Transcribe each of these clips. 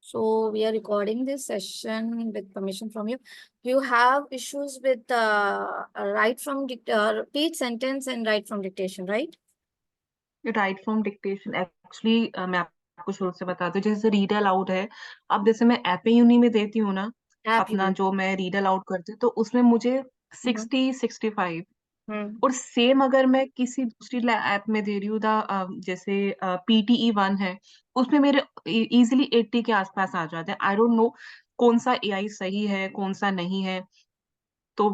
So we are recording this session with permission from you. You have issues with write from repeat sentence and write from dictation, right? Right from dictation actually मैं आपको शुरू से बता दूं, जैसे read aloud है। अब जैसे मैं एपे यूनी में देती हूँ ना, App अपना you. जो मैं रीड अलाउड करती हूँ, तो उसमें मुझे हम्म 60-65। हम्म और सेम अगर मैं किसी दूसरी ऐप में दे रही हूँ जैसे PTE 1 है, उसमें मेरे इजीली 80 के आसपास आ जाते हैं। आई डोंट नो कौन सा एआई सही है कौन सा नहीं है। तो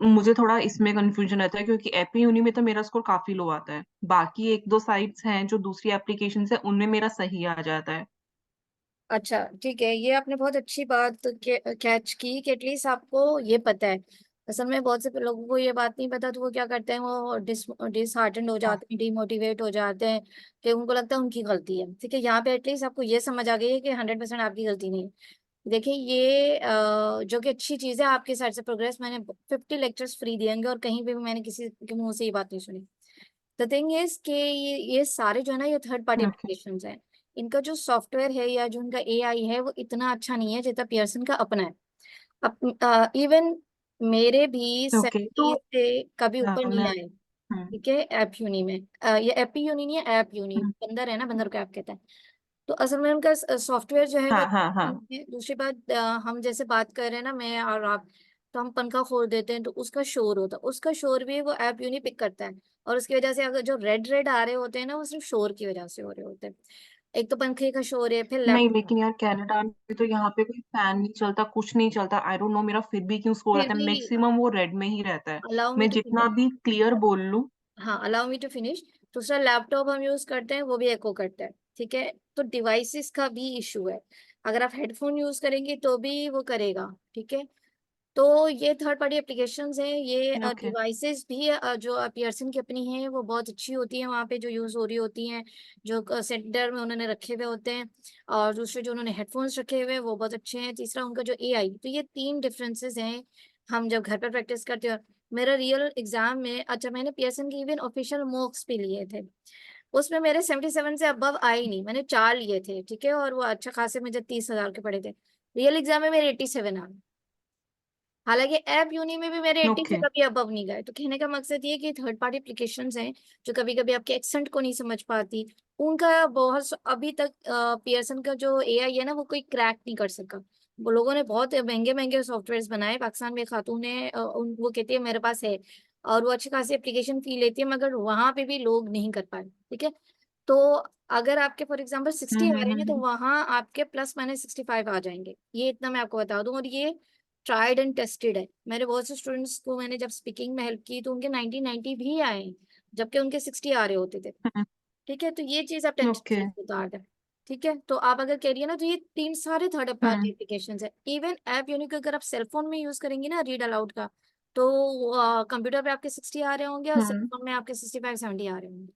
मुझे थोड़ा इसमें कंफ्यूजन रहता है, क्योंकि एपी यूनी में तो मेरा स्कोर काफी लो आता है। बाकी एक दो साइट्स हैं जो दूसरी एप्लीकेशन है, उनमें मेरा सही आ जाता है। अच्छा, ठीक है। ये आपने बहुत अच्छी बात कैच की कि एटलीस्ट आपको ये पता है। असल में बहुत से लोगों को ये बात नहीं पता, तो वो क्या करते हैं, वो डिसहार्टेंड हो हाँ। जाते हैं, डिमोटिवेट हो जाते हैं कि उनको लगता है उनकी गलती है। ठीक है, यहाँ पे एटलीस्ट आपको ये समझ आ गई है कि 100% आपकी गलती नहीं है। देखिए, ये जो कि अच्छी चीज़ है आपके साइड से प्रोग्रेस। मैंने 50 लेक्चर्स फ्री दिए होंगे और कहीं पे भी मैंने किसी के मुंह से ये बात नहीं सुनी। द थिंग इज कि ये सारे जो है ना, ये थर्ड पार्टी ओके। एप्लीकेशंस हैं। इनका जो सॉफ्टवेयर है या जो इनका एआई है वो इतना अच्छा नहीं है जितना पियर्सन का अपना है। अब इवन मेरे भी ओके तो 70 से कभी ऊपर नहीं मैं आए। हम्म, ठीक है, ऐप यूनी में ये एपी यूनी नहीं है, ऐप यूनी। हम्म, बंदर है ना, बंदर को ऐप कहता है। तो असल में उनका सॉफ्टवेयर जो है वो हाँ हाँ हाँ। ठीक है। दूसरी बात, हम जैसे बात कर रहे हैं ना, मैं और आप, तो हम पंखा खोल देते हैं तो उसका शोर होता है। उसका शोर भी वो ऐप यूनी पिक करता है। और उसकी वजह से अगर जो रेड रेड आ रहे होते हैं ना, वो सिर्फ शोर की वजह से हो रहे होते हैं। एक तो पंखे का शोर है, फिर नहीं, लैपटॉप। लेकिन यार कनाडा में तो यहाँ पे कोई फैन नहीं चलता, कुछ नहीं चलता। आई डोंट नो मेरा फिर भी क्यों स्कोर फिर आता है, भी मैक्सिमम वो रेड में ही रहता है। अलाउ मी मैं टू जितना फिनिश। भी क्लियर बोल लूं। हाँ, अलाउ मी टू फिनिश। दूसरा, लैपटॉप हम यूज करते हैं वो भी एको करता है। ठीक है, तो डिवाइसेस का भी इशू है। अगर आप हेडफोन यूज करेंगे तो भी वो करेगा। ठीक है, तो ये थर्ड पार्टी एप्लीकेशंस हैं। ये ओके। डिवाइसेस भी जो पियर्सन की अपनी हैं वो बहुत अच्छी होती हैं, वहाँ पे जो यूज हो रही होती हैं, जो सेंटर में उन्होंने रखे हुए होते हैं। और दूसरे जो उन्होंने हेडफोन्स रखे हुए हैं वो बहुत अच्छे हैं। तीसरा, उनका जो एआई। तो ये तीन डिफरेंसेस हैं। हम जब घर पर प्रैक्टिस करते हैं, मेरा रियल एग्जाम में, अच्छा, मैंने पियर्सन के इवन ऑफिशियल मॉक्स भी लिए थे। उसमें मेरे 77 से अबव आए ही नहीं। मैंने 4 लिए थे, ठीक है, और वो अच्छा खासे मुझे 30,000 के पड़े थे। रियल एग्जाम में मेरे 87 आ गए। हालांकि ऐप यूनी में भी मेरे 80 से ओके। कभी अबव नहीं गए। तो कहने का मकसद ये है कि थर्ड पार्टी एप्लीकेशंस हैं जो कभी कभी आपके एक्सेंट को नहीं समझ पाती। उनका बहुत अभी तक पियर्सन का जो एआई है ना, वो कोई क्रैक नहीं कर सका। वो लोगों ने बहुत महंगे महंगे सॉफ्टवेयर बनाए। पाकिस्तान में एक खातून है, वो कहती है मेरे पास है, और वो अच्छी खासी एप्लीकेशन फी लेती है, मगर वहां पे भी लोग नहीं कर पाए। ठीक है, तो अगर आपके फॉर एग्जाम्पल 60 आ रहे हैं तो हम्म। वहां आपके प्लस माइनस 65 आ जाएंगे। ये इतना मैं आपको बता दूं, और ये ट्राइड एंड टेस्टेड है। मेरे बहुत से स्टूडेंट्स को मैंने जब स्पीकिंग में हेल्प की तो उनके 90 भी आए हैं, जबकि उनके 60 आ रहे होते थे। ठीक है, तो ये चीज आप टेंशन ओके। से उतार दें। ठीक है, तो आप अगर कह रही है ना, तो ये तीन सारे थर्ड पार्टी हम्म। एप्लीकेशन है। इवन ऐप यूनिक अगर आप सेलफोन में यूज करेंगी ना रीड अलाउड का, तो कंप्यूटर पे आपके 60 आ रहे होंगे और हम्म। सेलफोन में आपके 65-70 आ रहे होंगे।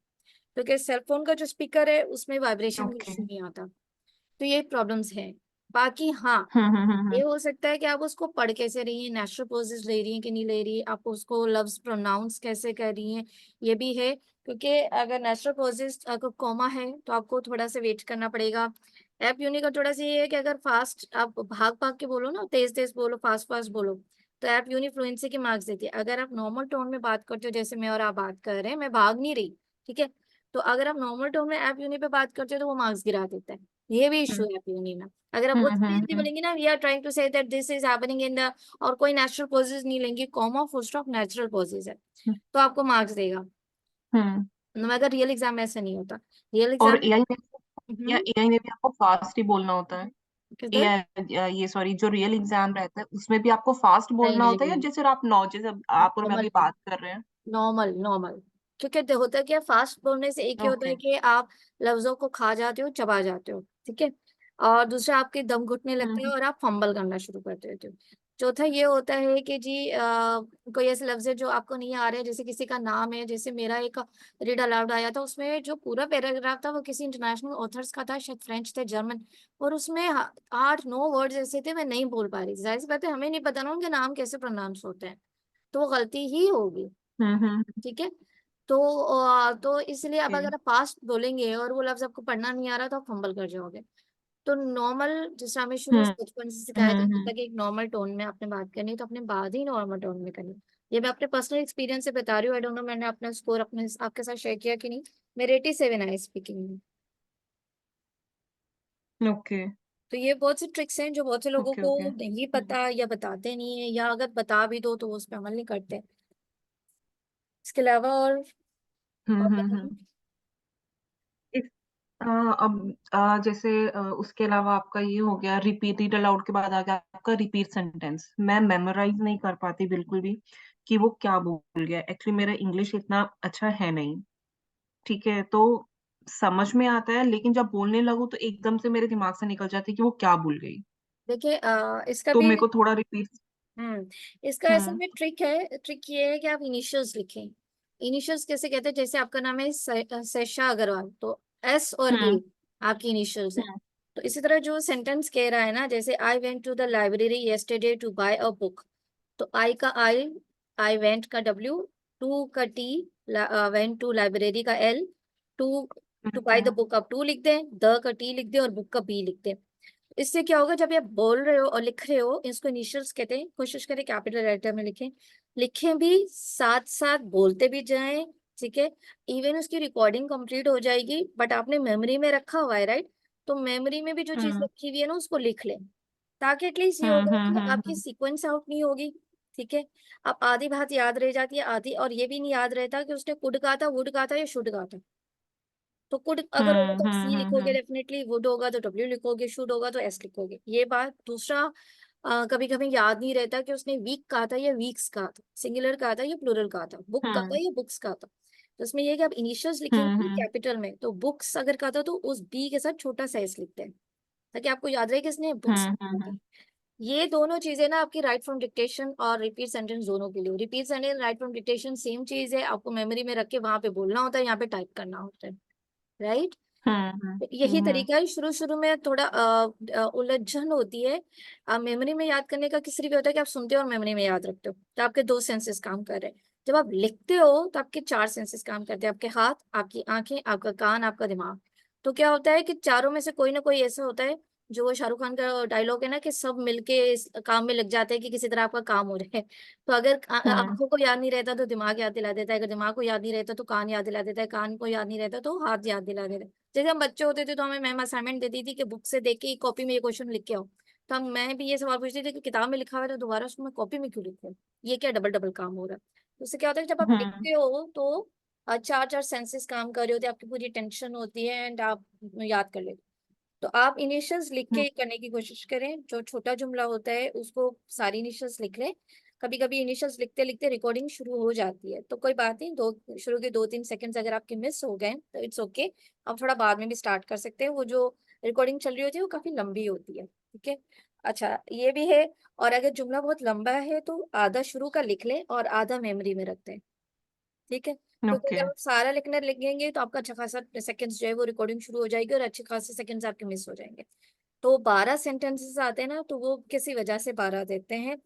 क्योंकि सेलफोन का जो स्पीकर है उसमें वाइब्रेशन का ओके। इशू नहीं आता। तो ये प्रॉब्लम्स है। बाकी हाँ, ये हम्म। हो सकता है कि आप उसको पढ़ कैसे रही हैं, नेचुरल पोजेस ले रही हैं कि नहीं ले रही, आप उसको लफ्ज प्रोनाउंस कैसे कर रही हैं, ये भी है। क्योंकि अगर नेचुरल पोजेस अगर कॉमा है तो आपको थोड़ा सा वेट करना पड़ेगा। ऐप यूनी का थोड़ा सा ये है कि अगर फास्ट आप भाग भाग के बोलो ना, तेज तेज बोलो, फास्ट फास्ट बोलो, तो ऐप यूनी फ्लुएंसी के मार्क्स देती है। अगर आप नॉर्मल टोन में बात करते हो, जैसे मैं और आप बात कर रहे हैं, मैं भाग नहीं रही, ठीक है, तो अगर आप नॉर्मल टोन में ऐप यूनी पे बात करते हो तो वो मार्क्स गिरा देता है। ये भी इशू हम्म। है ऐप यूनी में। अगर आप बहुत सीरियसली हम्म। बोलेंगे ना, we are trying to say that this is happening in the, और कोई नेचुरल पॉजेज नहीं लेंगे, comma full stop natural pauses है, तो आपको मार्क्स देगा। हम्म। मगर रियल एग्जाम में ऐसा नहीं होता। रियल और एग्जाम, एआई में, या एआई में भी आपको फास्ट ही बोलना होता है? किधर? एआई, ये सॉरी, जो रियल एग्जाम रहता है उसमें भी आपको फास्ट नहीं बोलना नहीं होता है, या नहीं, जैसे आप नौ, जैसे आप और मैं नॉर्मल अभी बात कर रहे हैं? Normal normal. क्योंकि होता क्या, फास्ट बोलने से एक ही होता ओके। है कि आप लफ्जों को खा जाते हो, चबा जाते हो। ठीक है, और दूसरा आपके दम घुटने लगता है हम्म। और आप फंबल करना शुरू कर देते हो। चौथा ये होता है कि जी कोई ऐसे लफ्ज है जो आपको नहीं आ रहे हैं, जैसे किसी का नाम है, जैसे मेरा एक रीड अलाउड आया था, उसमें जो पूरा पैराग्राफ था वो किसी इंटरनेशनल ऑथर्स का था, शायद फ्रेंच थे, जर्मन, और उसमें 8-9 वर्ड्स ऐसे थे मैं नहीं बोल पा रही। जाहिर सी बात है, हमें नहीं पता ना उनके नाम कैसे प्रोनाउंस होते हैं, तो वो गलती ही होगी। हम्म। ठीक है, तो तो इसलिए अब ओके। अगर आप फास्ट बोलेंगे और वो लफ्ज आपको पढ़ना नहीं आ रहा तो आप फंबल कर जाओगे। तो नॉर्मल, जिस हमें शुरू हम्म से बचपन से सिखाया हम्म जाता हम्म था कि एक नॉर्मल टोन में आपने बात करनी है, तो अपने बात ही नॉर्मल टोन में करनी। ये मैं अपने पर्सनल एक्सपीरियंस से बता रही हूँ। आई डोंट नो मैंने अपना स्कोर अपने आपके साथ शेयर किया कि नहीं। मेरे 87 आए स्पीकिंग में। ओके तो ये बहुत सी ट्रिक्स हैं जो बहुत से लोगों ओके को ओके नहीं पता, या बताते नहीं है, या अगर बता भी दो तो वो उस पर अमल नहीं करते। इसके अलावा और बताऊं? हम्म। इस अब जैसे उसके अलावा आपका ये हो गया, रिपीट रीड अलाउड के बाद आ गया आपका रिपीट सेंटेंस। मैं मेमोराइज नहीं कर पाती बिल्कुल भी कि वो क्या बोल गया। एक्चुअली मेरा इंग्लिश इतना अच्छा है नहीं, ठीक है, तो समझ में आता है, लेकिन जब बोलने लगूं तो एकदम से मेरे दिमाग से निकल जाती है कि वो क्या भूल गई। देखिए इसका तो भी मेरे को थोड़ा रिपीट। इसका असल हम्म में ट्रिक है। ट्रिक ये है कि आप इनिशियल्स लिखें। इनिशियल्स कैसे कहते हैं? जैसे आपका नाम है सेशा अग्रवाल, तो एस और ए हम्म आपकी इनिशियल्स है। हम्म तो इसी तरह जो सेंटेंस कह रहा है ना, जैसे I went to the library yesterday to buy a book, तो आई वेंट का डब्ल्यू, टू का टी, वेंट टू लाइब्रेरी का L, to to buy the hmm book आप टू लिख दें, द का टी लिख दें और बुक का बी लिख दें। इससे क्या होगा, जब आप बोल रहे हो और लिख रहे हो, इसको इनिशियल्स कहते हैं। कोशिश करें कैपिटल लेटर में लिखें। लिखें भी, साथ साथ बोलते भी जाएं। ठीक है। इवन उसकी रिकॉर्डिंग कंप्लीट हो जाएगी, बट आपने मेमोरी में रखा हुआ है, राइट? तो मेमोरी में भी जो चीज हम्म रखी हुई है ना, उसको लिख लें। ताकि एटलीस्ट ये होगा कि आपकी हम्म सीक्वेंस आउट नहीं होगी। ठीक है। अब आधी बात याद रह जाती है, आधी, और ये भी नहीं याद रहता कि उसने कुड कहा था, वुड कहा था या शुड कहा था। तो कुड अगर होगा तो सी लिखोगे हम्म डेफिनेटली, वुड होगा तो डब्ल्यू लिखोगे, शुड होगा तो एस लिखोगे। ये बात। दूसरा, कभी कभी याद नहीं रहता कि उसने वीक कहा था या वीक्स कहा था, सिंगुलर कहा था या प्लूरल कहा था, बुक कहा था हम्म या बुक्स कहा था। तो इसमें यह है कि आप इनिशियल्स लिखेंगे हम्म कैपिटल में, तो बुक्स अगर कहा था तो उस बी के साथ छोटा सा एस लिखते हैं, ताकि आपको याद रहे कि इसने बुक्स कहा था। हम्म ये दोनों चीजें ना आपकी राइट फ्रॉम डिक्टेशन और रिपीट सेंटेंस दोनों के लिए। Repeat sentence, right from dictation same चीज है, आपको मेमोरी में रख के वहां पे बोलना होता है, यहाँ पे टाइप करना होता है, राइट? यही हम्म तरीका है। शुरू शुरू में थोड़ा उलझन होती है। मेमोरी में याद करने का किस तरीके होता है कि आप सुनते हो और मेमोरी में याद रखते हो, तो आपके दो सेंसेस काम कर रहे हैं। जब आप लिखते हो तो आपके चार सेंसेस काम करते हैं, आपके हाथ, आपकी आंखें, आपका कान, आपका दिमाग। तो क्या होता है कि चारों में से कोई ना कोई ऐसा होता है, जो वो शाहरुख खान का डायलॉग है ना, कि सब मिलके इस काम में लग जाते हैं कि किसी तरह आपका काम हो रहा है। तो अगर हम्म आंखों को याद नहीं रहता तो दिमाग याद दिला देता है, अगर दिमाग को याद नहीं रहता तो कान याद दिला देता है, कान को याद नहीं रहता तो हाथ याद दिला देता है। जैसे हम बच्चे होते थे तो हमें मैम असाइनमेंट देती थी कि बुक से देख के कॉपी में ये क्वेश्चन लिख के आओ। तो हम मैं भी ये सवाल पूछती थी कि किताब में लिखा हुआ है तो दोबारा उसको मैं कॉपी में क्यों लिखूं? ये क्या डबल डबल काम हो रहा है? तो उससे क्या होता है कि जब आप हम्म लिखते हो तो चार चार सेंसेस काम कर रहे होते हैं, आपकी पूरी टेंशन होती है एंड आप याद कर लेते हो। तो आप इनिशियल्स लिख के करने की कोशिश करें। जो छोटा जुमला होता है उसको सारी इनिशियल्स लिख लें। कभी कभी इनिशियल्स लिखते लिखते रिकॉर्डिंग शुरू हो जाती है, तो कोई बात नहीं, दो शुरू के 2-3 सेकंड्स अगर आपके मिस हो गए तो इट्स ओके। आप थोड़ा बाद में भी स्टार्ट कर सकते हैं। वो जो रिकॉर्डिंग चल रही होती है वो काफी लंबी होती है। ठीक है। अच्छा, ये भी है। और अगर जुमला बहुत लंबा है तो आधा शुरू का लिख लें और आधा मेमोरी में रखते हैं। ठीक है। क्योंकि ओके जब आप सारा लिखने लगेंगे तो आपका अच्छा खासा सेकंड्स जो है वो रिकॉर्डिंग शुरू हो जाएगी और अच्छे खासे सेकंड्स आपके मिस हो जाएंगे। तो 12 सेंटेंसेस आते हैं ना, तो वो किसी वजह से 12 देते हैं।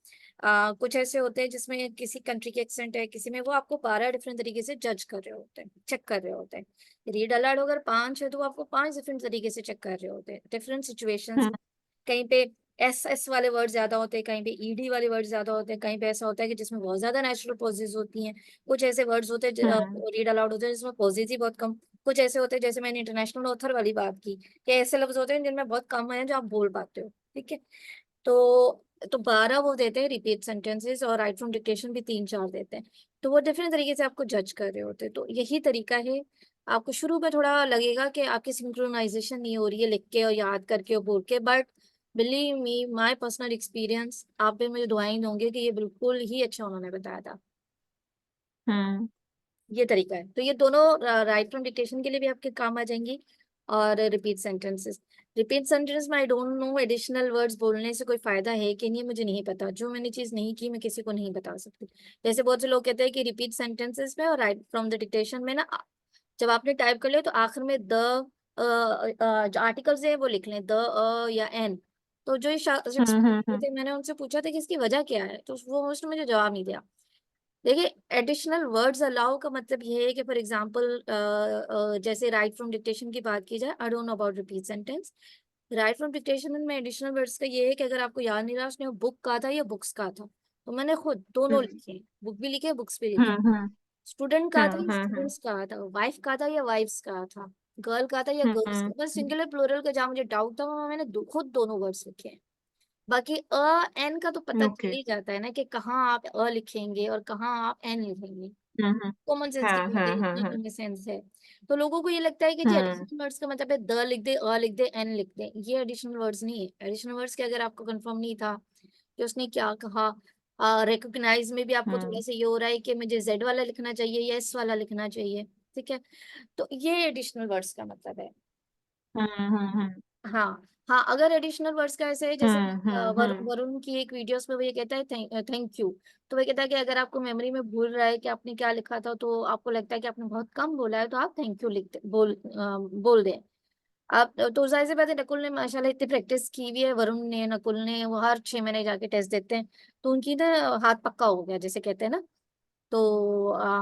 कुछ ऐसे होते हैं जिसमें किसी कंट्री के एक्सेंट है, किसी में वो आपको 12 डिफरेंट तरीके से जज कर रहे होते हैं, चेक कर रहे होते हैं। रीड अलाउड अगर 5 है तो वो आपको 5 डिफरेंट तरीके से चेक कर रहे होते हैं, डिफरेंट सिचुएशंस। कहीं पे एस एस वाले वर्ड ज्यादा होते हैं, कहीं पे ईडी वाले वर्ड ज्यादा होते हैं, कहीं पे ऐसा होता है कि जिसमें बहुत ज्यादा नेचुरल पॉजेज होती हैं। कुछ ऐसे वर्ड्स होते हैं रीड अलाउड होते हैं जिसमें पॉजेज ही बहुत कम। कुछ ऐसे होते हैं, जैसे मैंने इंटरनेशनल ऑथर वाली बात की, कि ऐसे लफ्ज होते हैं जिनमें बहुत कम है जो आप बोल पाते हो। ठीक है। तो 12 वो देते हैं रिपीट सेंटेंसेस, और राइट फ्रॉम डिक्टेशन भी 3-4 देते हैं। तो वो डिफरेंट तरीके से आपको जज कर रहे होते हैं। तो यही तरीका है। आपको शुरू में थोड़ा लगेगा कि आपकी सिंक्रोनाइजेशन नहीं हो रही है लिख के और याद करके और बोल के, but believe me, my personal experience, आप भी मुझे दुआएं दोगे कि ये बिल्कुल ही अच्छा उन्होंने बताया था। हम्म ये तरीका है। तो ये दोनों राइट फ्रॉम डिक्टेशन के लिए भी आपके काम आ जाएंगी, और रिपीट सेंटेंसेस। रिपीट सेंटेंस में I don't know additional words बोलने से कोई फायदा है कि नहीं, मुझे नहीं पता। जो मैंने चीज नहीं की मैं किसी को नहीं बता सकती। जैसे बहुत से लोग कहते हैं कि रिपीट सेंटेंसेस में और राइट फ्रॉम द डिक्टेशन में ना, जब आपने टाइप कर लिया तो आखिर में द जो आर्टिकल्स है वो लिख लें, द या एन। तो जो ये शख्स हम्म थे, मैंने उनसे पूछा था कि इसकी वजह क्या है, तो वो उसने मुझे जवाब नहीं दिया। देखिए, एडिशनल वर्ड्स अलाउ का मतलब ये है कि फॉर एग्जांपल जैसे राइट फ्रॉम डिक्टेशन की बात की जाए, I don't know about repeat sentence. Right from dictation में एडिशनल वर्ड्स का ये है कि अगर आपको याद नहीं रहा उसने बुक कहा था या बुक्स कहा था, तो मैंने खुद दोनों हम्म लिखे, बुक भी लिखे बुक्स भी लिखे। हम्म हम्म स्टूडेंट कहा था या हम्म स्टूडेंट्स कहा था, वाइफ कहा था या वाइफ्स कहा था, गर्ल कहा था या गर्ल्स का, बस सिंगुलर प्लूरल का जहाँ मुझे डाउट था वहाँ मैंने खुद दोनों वर्ड्स लिखे हैं। बाकी एन का तो पता चल ओके। ही जाता है ना कि कहाँ आप लिखेंगे और कहाँ आप एन लिखेंगे। हम्म कॉमन सेंस की हाँ बात हाँ है, हाँ हाँ इतना में सेंस है। तो लोगों को ये लगता है कि जी हम्म एडिशनल वर्ड्स का मतलब है द लिख दे, लिख दे, एन लिख दे। ये एडिशनल वर्ड्स नहीं है। एडिशनल वर्ड्स के अगर आपको कंफर्म नहीं था कि उसने क्या कहा, रिकॉग्नाइज में भी आपको थोड़ा हम्म सा ये हो रहा है कि मुझे जेड वाला लिखना चाहिए या एस वाला लिखना चाहिए, ठीक है, तो ये एडिशनल वर्ड्स का मतलब है। हम्म हाँ। हाँ, अगर एडिशनल वर्ड्स का ऐसे है जैसे हम्म वरुण की एक वीडियोस में वो ये कहता है थैंक यू। तो वो कहता है कि अगर आपको मेमोरी में भूल रहा है कि आपने क्या लिखा था, तो आपको लगता है कि आपने बहुत कम बोला है, तो आप थैंक यू लिखते बोल दें। आप तो जाहिर सी बात है, नकुल ने माशाल्लाह इतनी प्रैक्टिस की हुई है, वरुण ने, नकुल ने, वो हर 6 महीने जाके टेस्ट देते हैं, तो उनकी ना हाथ पक्का हो गया जैसे कहते हैं ना। तो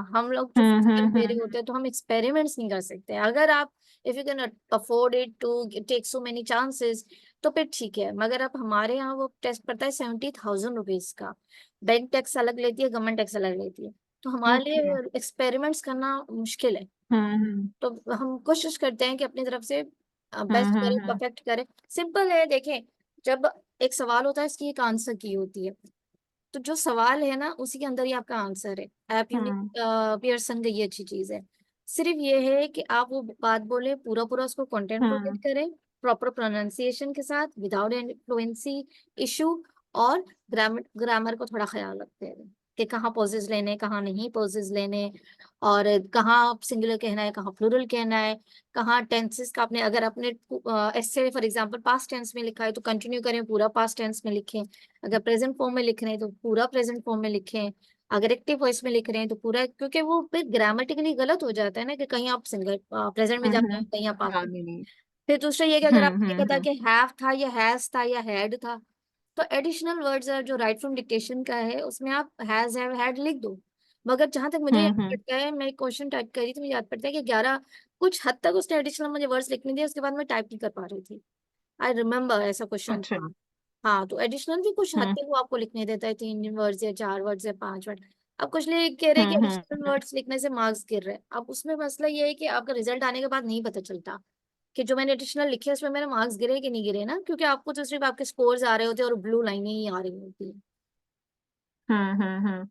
हम लोग जो फर्स्ट टाइम दे रहे हम्म होते हैं तो हम एक्सपेरिमेंट्स नहीं कर सकते। अगर आप if you can afford it to take so many chances, तो फिर ठीक है, मगर अब हमारे यहाँ वो टेस्ट पड़ता है 70,000 रुपीज का। बैंक टैक्स अलग लेती है, गवर्नमेंट टैक्स अलग लेती है, तो हमारे ओके। लिए एक्सपेरिमेंट्स करना मुश्किल है। हम्म तो हम कोशिश करते हैं कि अपनी तरफ से बेस्ट करें, हम्म परफेक्ट करें। सिंपल है, देखें, जब एक सवाल होता है इसकी एक आंसर की होती है, तो जो सवाल है ना उसी के अंदर ही आपका आंसर है। ऐप यूनिक हम्म पियर्सन की ये अच्छी चीज है। सिर्फ ये है कि आप वो बात बोले, पूरा पूरा उसको कंटेंट प्रोवाइड हम्म करें, प्रॉपर प्रोनाउंसिएशन के साथ, विदाउट इन्फ्लुएंसी इशू, और ग्रामर ग्रामर को थोड़ा ख्याल रखते हैं कि कहाँ पॉजेज लेने, कहाँ नहीं पॉजेज लेने, और कहाँ सिंगुलर कहना है, कहाँ प्लूरल कहना है, कहाँ टेंसेस का आपने, अगर आपने ऐसे फॉर एग्जांपल पास्ट टेंस में लिखा है तो कंटिन्यू करें, पूरा पास्ट टेंस में लिखें। अगर प्रेजेंट फॉर्म में लिख रहे हैं तो पूरा प्रेजेंट फॉर्म में लिखें। अगर एक्टिव वॉइस में लिख रहे हैं तो पूरा, क्योंकि वो फिर ग्रामेटिकली गलत हो जाता है ना, कि कहीं आप सिंगल प्रेजेंट में जा रहे हैं, कहीं आप पास्ट हाँ में। नहीं नहीं फिर दूसरा ये कि अगर आपको नहीं पता हम्म कि हैव था या हैज था या हैड था, तो एडिशनल वर्ड्स जो राइट फ्रॉम डिक्टेशन का है उसमें आप हैज, हैव, हैड लिख दो। मगर जहां तक मुझे याद हम्म पड़ता है, मैं क्वेश्चन टाइप कर रही थी, मुझे याद पड़ता है कि 11 कुछ हद तक उसने एडिशनल मुझे वर्ड्स लिखने दिए, उसके बाद मैं टाइप नहीं कर पा रही थी। आई रिमेम्बर ऐसा क्वेश्चन अच्छा। था। हाँ, तो एडिशनल भी कुछ हद हम्म तक वो आपको लिखने देता है, 3 वर्ड्स या 4 वर्ड्स या 5 वर्ड। अब कुछ लोग कह रहे हैं कि एडिशनल हम्म वर्ड्स लिखने से मार्क्स गिर रहे हैं। अब उसमें मसला ये है कि आपका रिजल्ट आने के बाद नहीं पता चलता कि जो मैंने एडिशनल लिखे उसमें मेरे मार्क्स गिरे कि नहीं गिरे ना, क्योंकि आपको तो सिर्फ आपके स्कोर्स आ रहे होते हैं और ब्लू लाइनें ही आ रही होती है। हम्म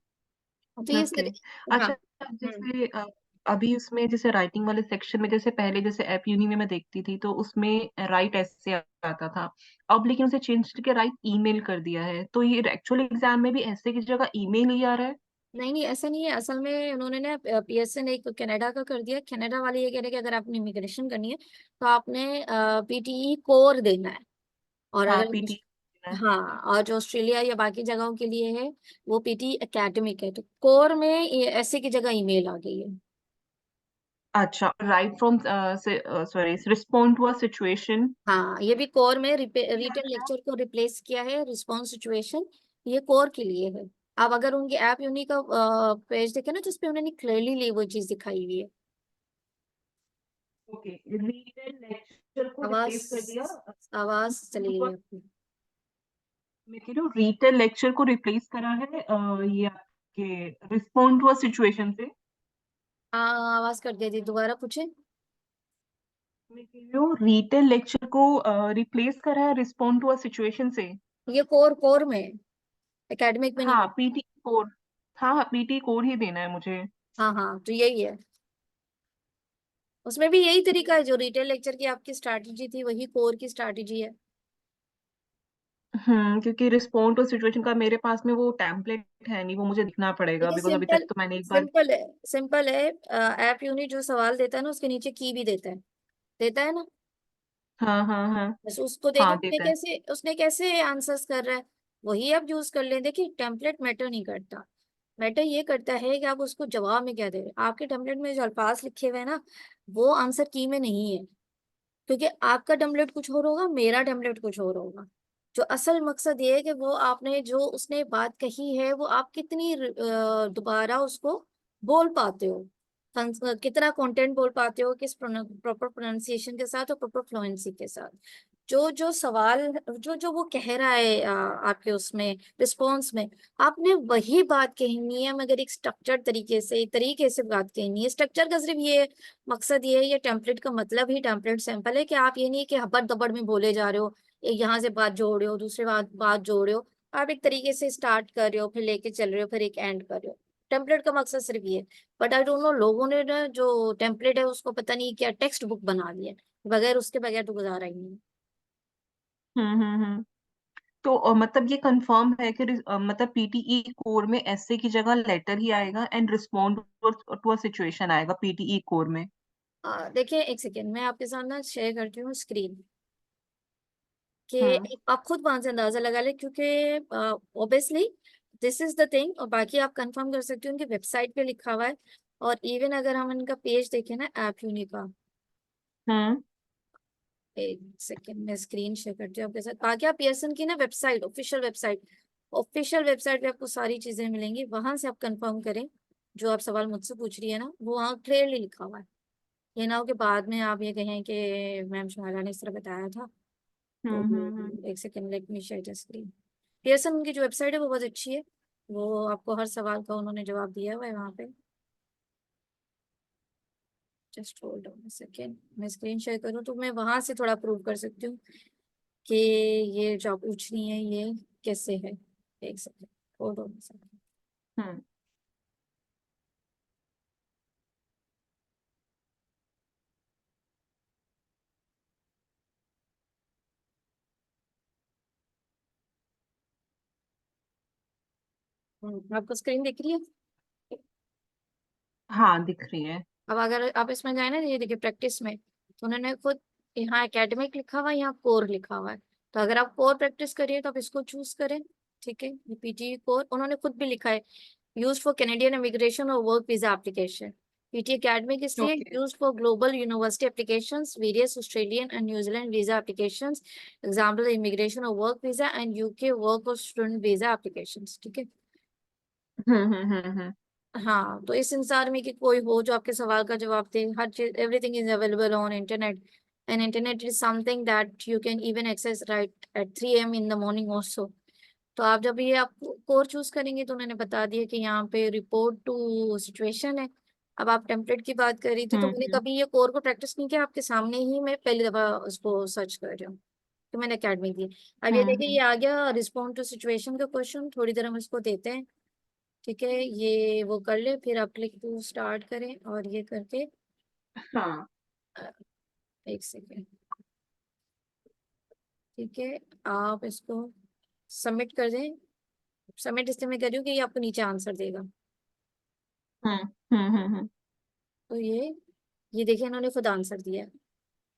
तो ये ओके। सारे। हाँ। अच्छा, हम्म। जैसे अभी उसमें जैसे राइटिंग वाले सेक्शन में, जैसे पहले जैसे ऐप यूनी में मैं देखती थी तो उसमें राइट ऐसे आता था। अब लेकिन उसे चेंज करके राइट ईमेल कर दिया है, तो ये एक्चुअल एग्जाम में भी ऐसे की जगह ईमेल ही आ रहा है। नहीं नहीं, ऐसा नहीं है। असल में उन्होंने ना पीएसए ने एक कनाडा का कर दिया। कनाडा वाले ये कह रहे हैं कि अगर आपने इमिग्रेशन करनी है तो आपने पीटीई कोर देना है। और हाँ अगर, पीटी। हाँ, और जो ऑस्ट्रेलिया या बाकी जगहों के लिए है वो पीटी एकेडमिक है। तो कोर में ये ऐसे की जगह ईमेल आ गई है। अच्छा, write from sorry respond to a situation. हाँ, ये भी कोर में ये आ रिटन गया। लेक्चर को रिप्लेस किया है, रिस्पॉन्स सिचुएशन। ये कोर के लिए है। अब अगर उनके ऐप यूनी का पेज देखे ना, जिसपे उन्होंने क्लियरली वो चीज दिखाई हुई है। ओके, रीड लेक्चर को आवाज, रिप्लेस कर दिया। आवाज चली गई आपकी। मैं कह रही हूँ रीड लेक्चर को रिप्लेस करा है ये आपके रिस्पॉन्ड टू अ सिचुएशन से। आवाज कट गई थी, दोबारा पूछे। मैं कह रही हूँ रिटेल लेक्चर को रिप्लेस करा है रिस्पॉन्ड टू अ सिचुएशन से। ये कोर कोर में है, एकेडमिक में नहीं। हाँ पीटी कोर। हाँ हाँ पीटी कोर ही देना है मुझे। हाँ हाँ, तो यही है। उसमें भी यही तरीका है, जो रिटेल लेक्चर की आपकी स्ट्रैटेजी थी वही कोर की स्ट्रैटेजी है। क्योंकि रिस्पॉन्ड टू सिचुएशन का मेरे पास में वो टेम्पलेट है नहीं, वो मुझे दिखना पड़ेगा देखिए, बिकॉज अभी सिंपल तक तो मैंने एक बार। सिंपल है, सिंपल है। ऐप यूनिट जो सवाल देता है ना उसके नीचे की भी देता है ना। हाँ हाँ हाँ बस उसको देखो हाँ उसने देता है। कैसे, उसने कैसे आंसर्स कर रहा है, वही आप यूज कर लें। देखिए, टेम्पलेट मैटर नहीं करता। मैटर ये करता है कि आप उसको जवाब में क्या दे रहे हैं। आपके टेम्पलेट में जो अल्फाज लिखे हुए हैं ना, वो आंसर की में नहीं है, क्योंकि आपका टेम्पलेट कुछ और होगा, मेरा टेम्पलेट कुछ और होगा। जो असल मकसद ये है कि वो आपने जो उसने बात कही है वो आप कितनी दोबारा उसको बोल पाते हो, कितना कंटेंट बोल पाते हो, किस प्रॉपर प्रोनाउंसिएशन के साथ और प्रॉपर फ्लुएंसी के साथ। जो जो सवाल, जो जो वो कह रहा है आपके उसमें रिस्पॉन्स में, आपने वही बात कहनी है, मगर एक स्ट्रक्चर्ड तरीके से बात कहनी है। स्ट्रक्चर का सिर्फ ये मकसद ये है, ये टेम्पलेट का मतलब ही टेम्पलेट सैंपल है, कि आप ये नहीं कि हबड़ दबड़ में बोले जा रहे हो, एक यहाँ से बात जोड़ रहे हो, दूसरी बात जोड़ रहे हो। आप एक तरीके से स्टार्ट कर रहे हो, फिर लेके चल रहे हो, फिर एक एंड कर रहे हो। टेम्पलेट का मकसद सिर्फ ये है। बट आई डोंट नो, लोगों ने ना जो टेम्पलेट है उसको पता नहीं क्या टेक्स्ट बुक बना दिया है। बगैर उसके बगैर तो गुजारा ही नहीं। हम्म। तो मतलब ये कंफर्म है कि मतलब पीटीई कोर में ऐसे की जगह लेटर ही आएगा and respond to a situation आएगा पीटीई कोर में। देखिए एक सेकेंड, मैं आपके साथ ना शेयर करती हूँ स्क्रीन, हम्म कि आप खुद वहां से अंदाजा लगा ले, क्योंकि obviously this is the thing. और बाकी आप कंफर्म कर सकते हो, उनकी वेबसाइट पे लिखा हुआ है। और इवन अगर हम इनका पेज देखें ना, ऐप यूनी का, हम्म एक सेकेंड में स्क्रीन शेयर करती हूँ आपके साथ। बाकी आप पियर्सन की ना वेबसाइट, ऑफिशियल वेबसाइट पे आपको सारी चीजें मिलेंगी, वहां से आप कंफर्म करें। जो आप सवाल मुझसे पूछ रही है ना, वो वहाँ क्लियरली लिखा हुआ है। ये ना हो कि बाद में आप ये कहें कि मैम शाहरा ने इस तरह बताया था। तो हम्म। एक second, let me share the screen. Pearson की जो वेबसाइट है वो बहुत अच्छी है। वो आपको हर सवाल का उन्होंने जवाब दिया हुआ है वहाँ पे। जस्ट होल्ड ऑन सेकेंड, मैं स्क्रीन शेयर करूँ तो मैं वहां से थोड़ा प्रूव कर सकती हूँ कि ये जो आप पूछ रही है ये कैसे है। एक सेकेंड, होल्ड ऑन सेकेंड। हम्म आपको स्क्रीन दिख रही है? हाँ दिख रही है। अब अगर आप इसमें जाए ना, ये देखिए प्रैक्टिस में, तो उन्होंने खुद यहाँ एकेडमिक लिखा हुआ है, यहाँ कोर लिखा हुआ है। तो अगर आप कोर प्रैक्टिस करिए तो आप इसको चूज करें। ठीक है, ये पीटी कोर उन्होंने खुद भी लिखा है, यूज फॉर कैनेडियन इमिग्रेशन और work visa application. PT academic इसलिए okay. Use for global university applications, various Australian and New Zealand visa applications, example immigration और work visa and UK work और स्टूडेंट वीजा एप्लीकेशंस। ठीक है। हम्म। हाँ, तो इस संसार में कि कोई हो जो आपके सवाल का जवाब दे, हर चीज, everything is available on internet. And internet is something that you can even access right at 3 AM in the morning also. तो आप जब ये आप कोर चूज करेंगे, तो उन्होंने बता दिया कि यहाँ पे रिपोर्ट टू सिचुएशन है। अब आप टेम्पलेट की बात कर रही थी, तो मैंने हम्म कभी ये कोर को प्रैक्टिस नहीं किया, आपके सामने ही मैं पहली दफा उसको सर्च कर रही हूँ। तो मैंने अकेडमी दी। अब ये देखिए, हम्म। ये आ गया रिस्पॉन्ड टू सिचुएशन का क्वेश्चन। थोड़ी देर हम इसको देते हैं। ठीक है, ये वो कर ले, फिर आप क्लिक टू स्टार्ट करें और ये करके हाँ। अ, एक सेकेंड। ठीक है, आप इसको सबमिट कर दें। सबमिट इसलिए मैं कर रही हूँ कि ये आपको नीचे आंसर देगा। हम्म। तो ये देखिए, इन्होंने खुद आंसर दिया है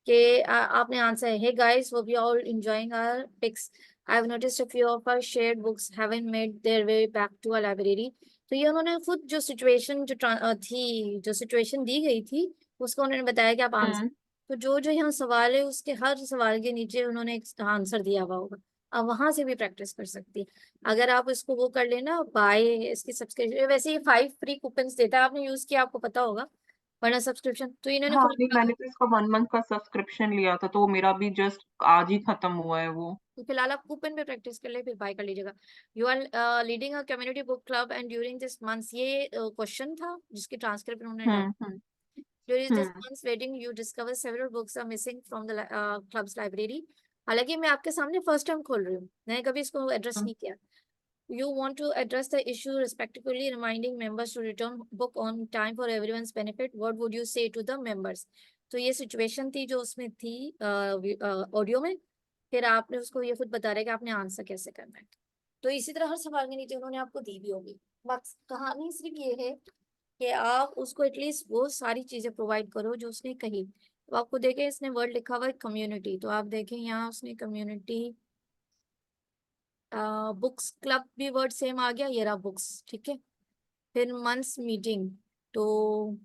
कि आपने आंसर है, hey guys, hope you all enjoying our picks. I have noticed a few of our shared books haven't made their way back to our library. तो ये उन्होंने खुद जो सिचुएशन थी, जो सिचुएशन दी गई थी, उसको उन्होंने बताया कि आप आंसर। हम्म तो जो जो यहाँ सवाल है, उसके हर सवाल के नीचे उन्होंने एक आंसर दिया हुआ होगा। आप वहां से भी प्रैक्टिस कर सकती है। अगर आप इसको वो कर लेना, बाय इसकी सब्सक्रिप्शन, वैसे ये 5 फ्री कूपन्स देता है, आपने यूज किया, आपको पता होगा। वरना सब्सक्रिप्शन तो इन्होंने हाँ खुद नहीं, मैंने तो इसका 1 मंथ का सब्सक्रिप्शन लिया था तो मेरा भी जस्ट आज ही खत्म हुआ है वो। तो फिलहाल आप कूपन पे प्रैक्टिस कर ले, फिर बाय कर लीजिएगा। You are leading a community book club and during this month, ये क्वेश्चन था जिसकी ट्रांसक्रिप्ट उन्होंने डाल। Hmm. During this hmm month waiting you discover several books are missing from the club's library. हालांकि मैं आपके सामने फर्स्ट टाइम खोल रही हूँ, मैंने कभी इसको एड्रेस हम्म नहीं किया। You want to address the issue respectfully, reminding members to return book on time for everyone's benefit. What would you say to the members? तो ये सिचुएशन थी जो उसमें थी ऑडियो में। फिर आपने उसको ये खुद बता रहे कि आपने आंसर कैसे करना है। तो इसी तरह हर सवाल के नीचे उन्होंने आपको दी भी होगी। बस कहानी सिर्फ ये है कि आप उसको एटलीस्ट वो सारी चीजें प्रोवाइड करो जो उसने कही। तो आपको देखें, इसने वर्ड लिखा हुआ है कम्युनिटी, तो आप देखें यहाँ उसने कम्युनिटी, बुक्स क्लब भी वर्ड सेम आ गया, ये रहा बुक्स। ठीक है, फिर मंथ्स मीटिंग, तो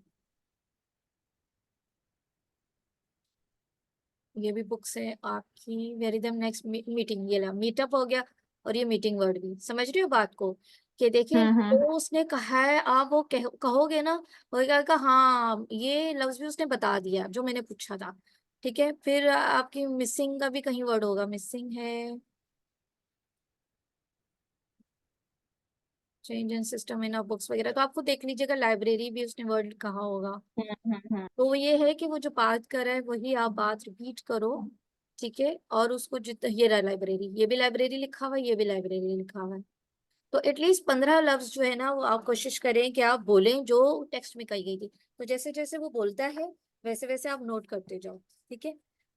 ये भी बुक्स है आपकी। वेरी देम नेक्स्ट मीटिंग, ये ला मीटअप हो गया। और ये मीटिंग वर्ड भी, समझ रही हो बात को? कि देखें, हम्म। जो उसने कहा है आप वो कहोगे ना, वो कहेगा हाँ, ये लफ्ज भी उसने बता दिया जो मैंने पूछा था। ठीक है, फिर आपकी मिसिंग का भी कहीं वर्ड होगा, मिसिंग है, change in system in books वगैरह, तो आपको देख लीजिएगा, लाइब्रेरी भी उसने वर्ड कहा होगा। तो वो ये है कि वो जो बात कर रहा है वही आप बात रिपीट करो, ठीक है, और उसको जितना, ये रहा लाइब्रेरी, ये भी लाइब्रेरी लिखा हुआ है, ये भी लाइब्रेरी लिखा हुआ है, तो एटलीस्ट 15 लफ्ज जो है ना वो आप कोशिश करें कि आप बोलें जो टेक्स्ट में कही गई थी। तो जैसे जैसे वो बोलता है वैसे वैसे आप नोट करते जाओ, ठीक है,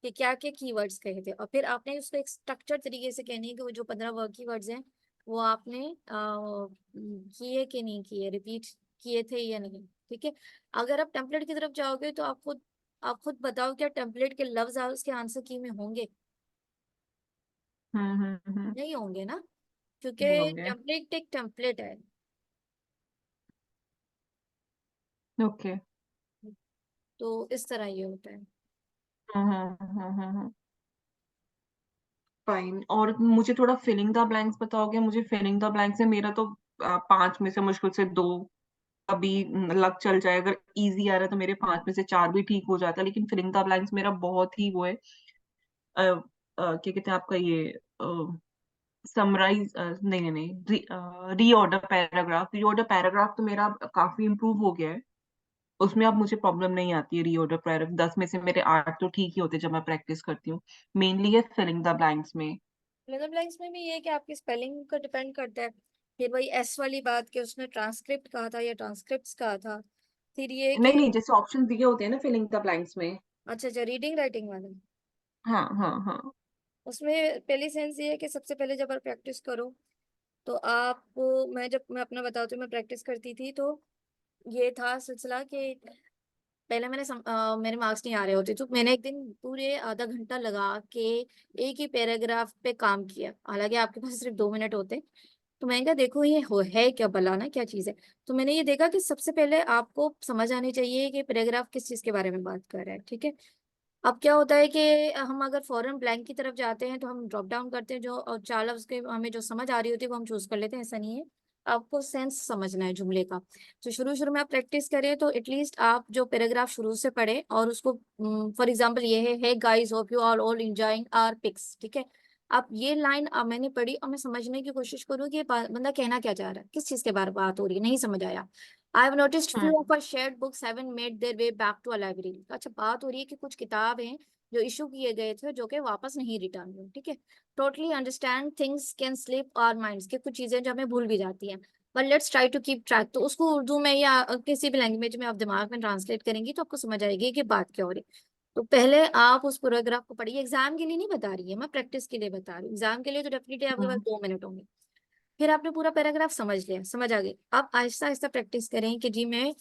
कि क्या क्या कीवर्ड्स कहे थे, और फिर आपने उसको एक स्ट्रक्चर तरीके से कहनी है कि वो जो 15 वर्ड कीवर्ड्स हैं वो आपने किए कि नहीं किए, रिपीट किए थे या नहीं, ठीक है। अगर आप टेम्पलेट की तरफ जाओगे तो आप खुद बताओ, क्या टेम्पलेट के लफ्ज उसके आंसर की में होंगे? हम्म। नहीं होंगे ना, क्योंकि नहीं होंगे। टेम्पलेट एक टेम्पलेट है। ओके। तो इस तरह ये होता है। फाइन। और मुझे थोड़ा फिलिंग द ब्लैंक्स बताओगे? मुझे फिलिंग द ब्लैंक्स में मेरा तो 5 में से मुश्किल से 2 अभी लक चल जाए। अगर इजी आ रहा है तो मेरे 5 में से 4 भी ठीक हो जाता है, लेकिन फिलिंग द ब्लैंक्स मेरा बहुत ही वो है। क्या कहते हैं आपका ये समराइज, नहीं नहीं नहीं, रीऑर्डर पैराग्राफ। रीऑर्डर पैराग्राफ तो मेरा काफी इम्प्रूव हो गया है, उसमें अब मुझे प्रॉब्लम नहीं आती है। रीऑर्डर पैराग्राफ 10 में से मेरे 8 तो ठीक ही होते हैं जब मैं प्रैक्टिस करती हूँ। मेनली है फिलिंग द ब्लैंक्स में। लेटर ब्लैंक्स में भी ये है कि आपकी स्पेलिंग का डिपेंड करता है। फिर वही एस वाली बात कि उसने ट्रांसक्रिप्ट कहा था या ट्रांसक्रिप्ट्स कहा था। फिर ये नहीं कि, नहीं, जैसे ऑप्शन दिए होते हैं ना फिलिंग द ब्लैंक्स में। अच्छा अच्छा, रीडिंग राइटिंग वाले, हाँ हाँ हाँ। उसमें पहली सेंस ये है कि सबसे पहले जब आप प्रैक्टिस करो तो आप, मैं अपना बताती हूँ, मैं प्रैक्टिस करती थी तो ये था सिलसिला कि पहले मेरे मार्क्स नहीं आ रहे होते तो मैंने एक दिन पूरे आधा घंटा लगा के एक ही पैराग्राफ पे काम किया, हालांकि आपके पास सिर्फ 2 मिनट होते। तो मैंने कहा देखो ये हो है क्या, भला ना क्या चीज है। तो मैंने ये देखा कि सबसे पहले आपको समझ आनी चाहिए कि पैराग्राफ किस चीज के बारे में बात कर रहा है, ठीक है। अब क्या होता है कि हम अगर फॉरेन ब्लैंक की तरफ जाते हैं तो हम ड्रॉप डाउन करते हैं, जो और 4 लफ्ज के हमें जो समझ आ रही होती है वो हम चूज कर लेते हैं, ऐसा नहीं है। आपको सेंस समझना है जुमले का। तो शुरू शुरू में आप प्रैक्टिस करें तो एटलीस्ट आप जो पैराग्राफ शुरू से पढ़े और उसको, फॉर एग्जांपल ये है, hey guys hope you are all enjoying our picks, ठीक है। आप ये लाइन मैंने पढ़ी और मैं समझने की कोशिश करूँ कि ये बंदा कहना क्या चाह रहा है, किस चीज के बारे में बात हो रही है, नहीं समझ आया। I have noticed few of hmm our shared books haven't made their way back to a library. अच्छा, बात हो रही है कि कुछ किताब हैं जो इशू किए गए थे जो कि वापस नहीं रिटर्न हुए, ठीक है। Totally understand things can slip our minds, के कुछ चीजें जो हमें भूल भी जाती हैं, but let's try to keep track. तो उसको उर्दू में या किसी भी लैंग्वेज में आप दिमाग में ट्रांसलेट करेंगी तो आपको समझ आएगी कि बात क्या हो रही है। तो पहले आप उस पैराग्राफ को पढ़िए, एग्जाम के लिए नहीं बता रही है मैं, प्रैक्टिस के लिए बता रही हूँ। एग्जाम के लिए तो डेफिनेटली आपके पास हम्म 2 मिनट होंगे। फिर आपने पूरा पैराग्राफ समझ लिया, समझ आ गई, आप आहिस्ता आहिस्ता प्रैक्टिस करें कि जी मैं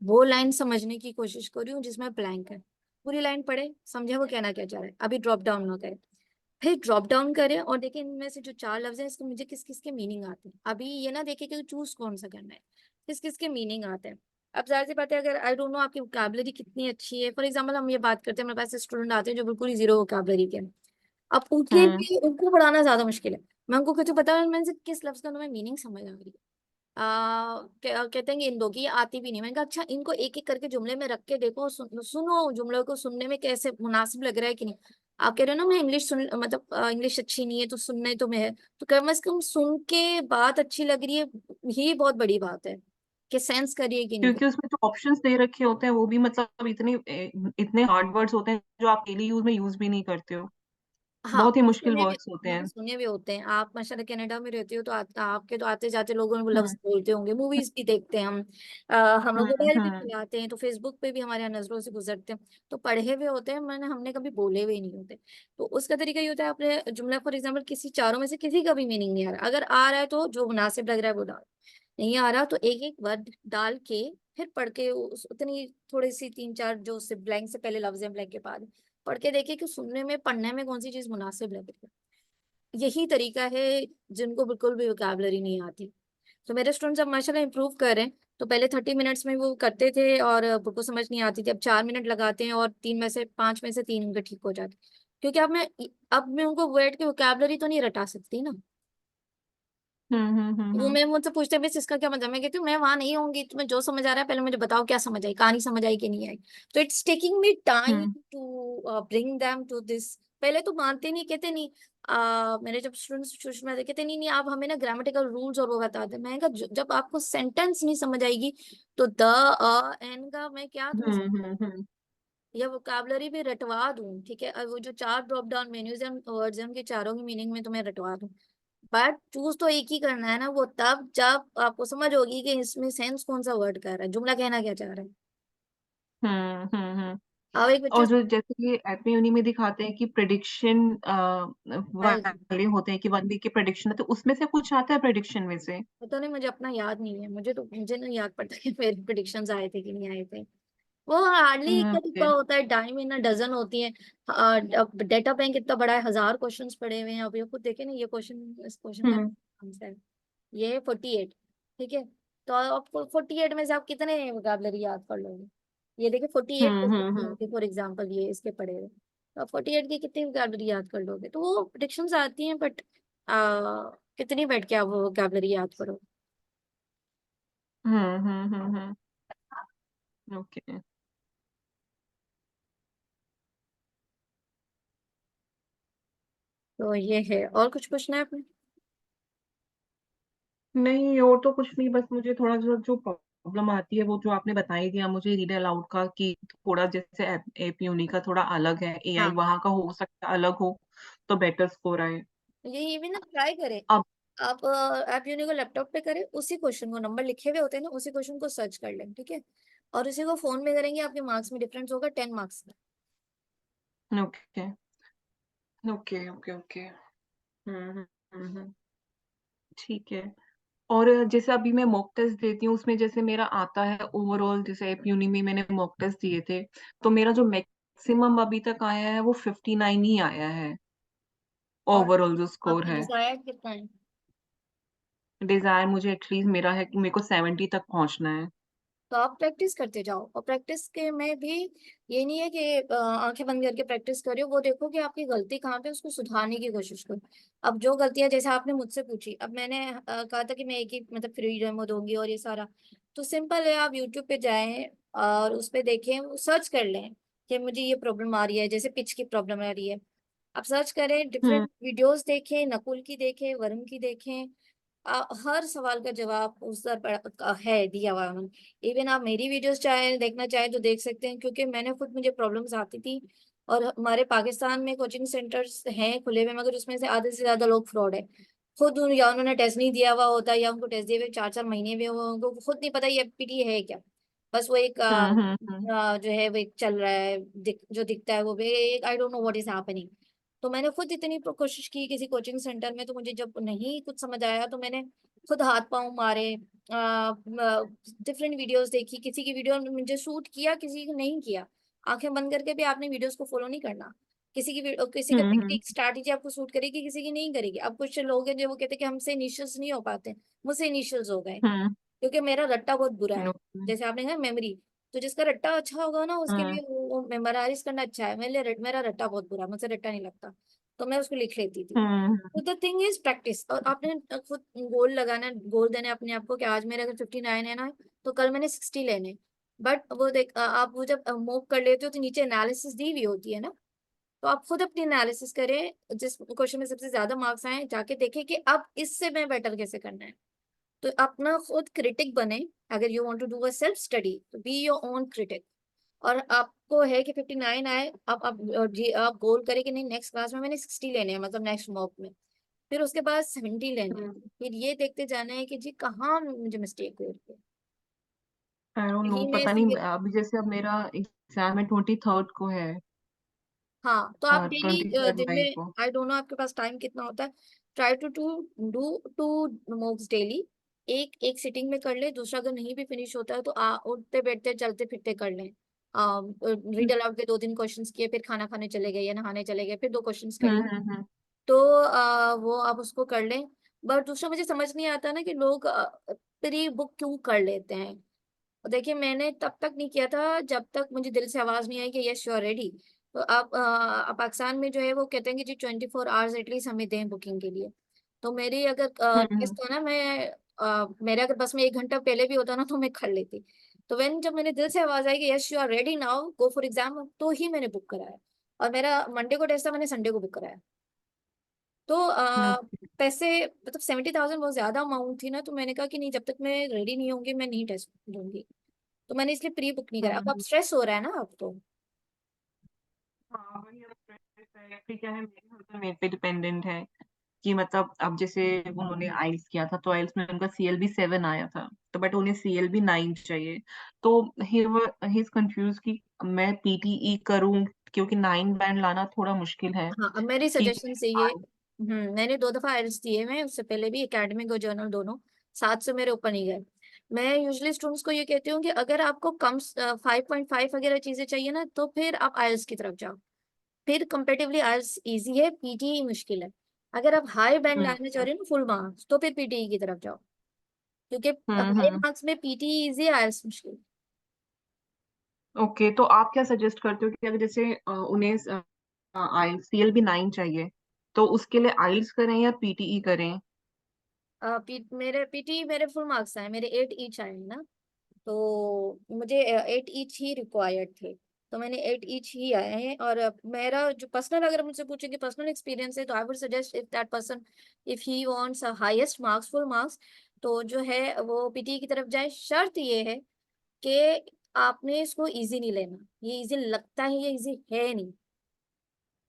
वो लाइन समझने की कोशिश कर रही हूँ जिसमें ब्लैंक है। पूरी लाइन पढ़े, समझे वो कहना क्या चाह रहा है, अभी ड्रॉप डाउन ना करें। फिर ड्रॉप डाउन करें और देखें इनमें से जो 4 लफ्ज हैं इसको मुझे किस किस के मीनिंग आते हैं। अभी ये ना देखे कि चूज कौन सा करना है, किस किस के मीनिंग आते हैं। अब जाहिर सी बात है, अगर आई डोंट नो आपकी वोकैबुलरी कितनी अच्छी है, फॉर एग्जाम्पल हम ये बात करते हैं, हमारे पास स्टूडेंट आते हैं जो बिल्कुल ही जीरो वोकैबुलरी के हैं। अब उनके हम्म लिए उनको पढ़ाना ज्यादा मुश्किल है। मैं उनको कहती हूँ पता है मैं से किस लफ्ज का तुम्हें मीनिंग समझ आ रही है, कहते हैं कि इन दो की ये आती भी नहीं। मैंने कहा अच्छा इनको एक एक करके जुमले में रख के देखो और सुनो जुमले को सुनने में कैसे मुनासिब लग रहा है कि नहीं। आप कह रहे हो ना मैं इंग्लिश सुन, मतलब इंग्लिश अच्छी नहीं है तो सुनने तो में है, तो कम से कम सुन के बात अच्छी लग रही है, यही बहुत बड़ी बात है कि सेंस करिए कि नहीं। क्योंकि उसमें जो ऑप्शंस दे रखे होते हैं वो भी मतलब इतने हार्ड वर्ड्स होते हैं जो आप डेली यूज में यूज भी नहीं करते हो। हाँ, बहुत ही मुश्किल सुने भी, वर्ड्स होते मैंने हैं। सुने भी होते हैं। आप माशाल्लाह कनाडा में रहती हो तो आपके तो आते जाते लोगों ने लफ्ज हम्म बोलते होंगे, मूवीज भी देखते हैं हम, हम लोग मोबाइल भी हम्म। चलाते हैं तो फेसबुक पे भी हमारे यहाँ नजरों से गुजरते हैं, तो पढ़े हुए होते हैं, हमने कभी बोले हुए नहीं होते। तो उसका तरीका ये होता है, आपने जुमला फॉर एग्जाम्पल किसी चारों में से किसी का भी मीनिंग नहीं आ रहा, अगर आ रहा है तो जो मुनासिब लग रहा है वो डाल, नहीं आ रहा तो एक एक वर्ड डाल के फिर पढ़ के उतनी थोड़ी सी 3 4 जो उससे ब्लैंक से पहले लफ्ज है ब्लैंक के बाद पढ़ के देखिए कि सुनने में पढ़ने में कौन सी चीज मुनासिब लग रही है। यही तरीका है जिनको बिल्कुल भी वोकैबुलरी नहीं आती। तो मेरे स्टूडेंट्स अब माशाल्लाह इंप्रूव कर रहे हैं। तो पहले 30 मिनट्स में वो करते थे और उनको समझ नहीं आती थी, अब 4 मिनट लगाते हैं और 3 में से 5 में से 3 उनके ठीक हो जाते क्योंकि अब मैं उनको वर्ड की वोकैबुलरी तो नहीं रटा सकती ना। वो हम्म। मैं मुझसे पूछते भी इसका क्या मतलब, मैं कहती हूँ मैं वहां नहीं होंगी, तुम्हें जो समझ आ रहा है पहले मुझे बताओ क्या समझ आई, कहानी समझ आई कि नहीं आई। तो it's taking me time hmm to bring them to this. पहले तो मानते नहीं, कहते नहीं। मेरे जब स्टूडेंट्स ट्यूशन में आते, कहते नहीं नहीं आप हमें ना ग्रामेटिकल रूल्स और वो बता दे। मैंने कहा जब आपको सेंटेंस नहीं समझ आएगी तो द एन का मैं क्या दूं, हम्म। या वोकाबलरी भी रटवा दूं, ठीक है। और वो जो 4 ड्रॉप डाउन मेन्यूज हैं वर्ड्स हैं उनके चारों की मीनिंग में तुम्हें रटवा दूं, बट चूज तो एक ही करना है ना, वो तब जब आपको समझ होगी कि इसमें सेंस कौन सा वर्ड कर रहा है, जुमला कहना क्या चाह रहा है। हम्म। अब एक बच्चा और जो जैसे कि एपी यूनि में दिखाते हैं कि प्रिडिक्शन वाले होते हैं कि 1 वीक के प्रिडिक्शन है, तो उसमें से कुछ आता है प्रिडिक्शन में से? पता नहीं, मुझे अपना याद नहीं है, मुझे नहीं याद पड़ता कि मेरे प्रिडिक्शंस आए थे कि नहीं आए थे। वो हार्डली इक्का दुक्का ओके। होता है, डाइम इन अ डजन होती है। अब डेटा बैंक इतना बड़ा है, 1000 क्वेश्चंस पड़े हुए हैं। अब ये खुद देखे ना, ये क्वेश्चन, इस क्वेश्चन का हम्म आंसर ये है 48, ठीक है। तो आपको 48 में से आप कितने वोकैबुलरी याद कर लोगे। ये देखिए 48 हम्म। फॉर एग्जाम्पल ये इसके पड़े हुए, तो आप 48 की कितनी वोकैबुलरी याद कर लोगे। तो वो प्रिडिक्शंस आती हैं, बट कितनी बैठ के आप वो वोकैबुलरी याद करो। हम्म। ओके। तो ये है, और कुछ पूछना है आपने। नहीं, और तो कुछ नहीं, बस मुझे थोड़ा जो जो प्रॉब्लम आती है वो जो आपने बताई दिया मुझे रीड अलाउड का, कि थोड़ा जैसे एपी यूनि का थोड़ा अलग है, एआई हाँ, वहां का हो सकता है अलग हो, तो बेटर स्कोर आए। ये भी ना ट्राई करें। अब आप यूनी को लैपटॉप पे करें, उसी क्वेश्चन को, नंबर लिखे हुए होते हैं ना, उसी क्वेश्चन को सर्च कर लें, ठीक है। और उसी को फोन में करेंगे, आपके मार्क्स में डिफरेंस होगा 10 मार्क्स का। Okay okay okay okay. Hmm. ठीक है। और जैसे अभी मैं मॉक टेस्ट देती हूँ, उसमें जैसे मेरा आता है ओवरऑल, जैसे एप यूनि में मैंने मॉक टेस्ट दिए थे, तो मेरा जो मैक्सिमम अभी तक आया है वो 59 ही आया है, और ओवरऑल जो स्कोर आपका है। डिजायर्ड कितना है। डिजायर मुझे एटलीस्ट मेरा है कि मेरे को 70 तक पहुंचना है। तो आप प्रैक्टिस करते जाओ, और प्रैक्टिस के में भी ये नहीं है कि आंखें बंद करके प्रैक्टिस करो, वो देखो कि आपकी गलती कहाँ पे, उसको सुधारने की कोशिश करो। अब जो गलतियां जैसे आपने मुझसे पूछी, अब मैंने कहा था कि मैं एक ही मतलब फ्री डेमो दूंगी और ये सारा, तो सिंपल है, आप यूट्यूब पे जाएं और उस पे देखें, सर्च कर लें कि मुझे ये प्रॉब्लम आ रही है, जैसे पिच की प्रॉब्लम आ रही है। आप सर्च करें, हम्म डिफरेंट वीडियोस देखें, नकुल की देखें, वरुण की देखें। हर सवाल का जवाब उस पर है दिया हुआ है। इवन आप मेरी वीडियोस चाहे देखना चाहे तो देख सकते हैं, क्योंकि मैंने खुद, मुझे प्रॉब्लम्स आती थी। और हमारे पाकिस्तान में कोचिंग सेंटर्स हैं खुले हुए, मगर उसमें से आधे से ज्यादा लोग फ्रॉड है। खुद या उन्होंने टेस्ट नहीं दिया हुआ होता, या उनको टेस्ट दिए हुए 4-4 महीने भी हुए, उनको खुद नहीं पता ये पीटी है क्या। बस वो एक हम्म। जो है वो एक चल रहा है, जो दिखता है वो भी एक, I don't know what is happening. तो मैंने खुद इतनी कोशिश की किसी कोचिंग सेंटर में, तो मुझे जब नहीं कुछ समझ आया तो मैंने खुद हाथ पांव मारे, डिफरेंट वीडियोस देखी, किसी की वीडियो ने मुझे शूट किया, किसी को नहीं किया। आंखें बंद करके भी आपने वीडियोस को फॉलो नहीं करना। किसी का हम्म टेक्निक स्ट्रैटेजी आपको सूट करेगी, किसी की नहीं करेगी। अब कुछ लोग हैं जो वो कहते हैं कि हमसे इनिशियल्स नहीं हो पाते, मुझसे इनिशियल्स हो गए, हम्म क्योंकि मेरा रट्टा बहुत बुरा है। ओके। जैसे आपने कहा मेमोरी, तो जिसका रट्टा अच्छा होगा ना उसके हम्म लिए वो मेमोराइज करना अच्छा है। मेरे लिए मेरा रट्टा बहुत बुरा है, मुझसे रट्टा नहीं लगता, तो मैं उसको लिख लेती थी। हम्म तो द थिंग इज प्रैक्टिस, और आपने खुद गोल लगाना, गोल देने अपने आप को कि आज मेरे अगर 59 है ना, तो कल मैंने 60 लेने। बट वो देख आप वो जब मूव कर लेते हो तो नीचे एनालिसिस दी हुई होती है ना, तो आप खुद अपनी एनालिसिस करें, जिस क्वेश्चन में सबसे ज्यादा मार्क्स आए जाके देखें कि अब इससे मैं बेटर कैसे करना है। तो अपना खुद क्रिटिक बने। अगर you want to do a self study तो बी योर ओन क्रिटिक। और आपको है कि 59 आए, आप गोल करें कि नहीं नेक्स्ट क्लास में मैंने 60 लेने हैं, मतलब नेक्स्ट मॉक में। फिर उसके बाद 70 लेने हैं। हम्म। फिर ये देखते जाना है कि जी कहाँ मुझे मिस्टेक हुई है। आई डोंट नो, यही मैं पता नहीं, इसलिए, अभी जैसे अब मेरा एग्जाम है 23rd को है, हाँ तो आप डेली 23rd दिन मई में, को। आई डोंट नो आपके पास टाइम कितना होता है, try to do 2 mocks daily. एक एक सिटिंग में कर ले, दूसरा अगर नहीं भी फिनिश होता है तो उठते बैठते चलते फिरते कर लें। रीड अलाउड के 2-3 क्वेश्चंस किए, फिर खाना खाने चले गए या नहाने चले गए, फिर 2 क्वेश्चंस कर लिए। हम्म। तो वो आप उसको कर लें। बट दूसरा मुझे समझ नहीं आता ना कि लोग प्री बुक क्यों कर लेते हैं। देखिए मैंने तब तक नहीं किया था जब तक मुझे दिल से आवाज नहीं आई कि यस यू आर रेडी। तो आप पाकिस्तान में जो है वो कहते हैं कि जी 24 आवर्स एटलीस्ट हमें दें बुकिंग के लिए। तो मेरी अगर हम्म टेस्ट हो ना, मैं मेरे अगर बस में 1 घंटा पहले भी होता ना तो मैं कर लेती। तो जब मैंने दिल से आवाज आई कि yes you are ready now go for exam, तो ही मैंने बुक कराया। और मेरा मंडे को टेस्ट था, मैंने संडे को बुक कराया। तो हम्म पैसे मतलब 70,000 बहुत ज्यादा अमाउंट थी ना, तो मैंने कहा कि नहीं, जब तक मैं रेडी नहीं होंगी मैं नहीं टेस्ट दूंगी। तो मैंने इसलिए प्री बुक नहीं करा। अब आप हम्म। स्ट्रेस हो रहा है ना आप तो। हाँ वही, अब stress है फिर क्या है, मेरे हस्बैंड मेरे पे डिपेंडेंट है कि मतलब अब जैसे उन्होंने आइल्स किया था तो आइल्स में उनका CLB 7 आया था, तो बट उन्हें CLB 9 चाहिए। तो ही ही इज कंफ्यूज कि मैं PTE करूं, क्योंकि 9 बैंड लाना थोड़ा मुश्किल है। हाँ, अब मेरी कि सजेशन से ये, मैंने 2 दफा आइल्स दिए हैं, उससे पहले भी एकेडमिक और जर्नल दोनों 700 मेरे ऊपर नहीं गए। मैं यूजली स्टूडेंट्स को ये कहती हूँ कि अगर आपको कम 5.5 वगैरह चीजें चाहिए ना, तो फिर आप आइल्स की तरफ जाओ। फिर कंपेटिवली आइल्स इजी है, पीटीई मुश्किल है। अगर आप हाई बैंड लाना चाह हम्म रहे हो ना, फुल मार्क्स, तो फिर पीटीई की तरफ जाओ, क्योंकि हाई हम्म। मार्क्स में पीटीई इजी है, आइल्स मुश्किल। ओके, तो आप क्या सजेस्ट करते हो कि अगर जैसे उन्हें आई CLB 9 चाहिए, तो उसके लिए आइल्स करें या PTE करें? मेरे पीटीई मेरे फुल मार्क्स आए, मेरे 8 ईच आए हैं ना। तो मुझे 8 ईच ही रिक्वायर्ड थे। तो मैंने 8 ईच ही आए हैं। और मेरा जो पर्सनल, अगर मुझसे पूछेंगे पर्सनल एक्सपीरियंस है, तो I would suggest if that person, if he wants highest marks, full marks, तो जो है वो पीटी की तरफ जाए। शर्त ये है कि आपने इसको इजी नहीं लेना। ये इजी लगता है, ये इजी है नहीं।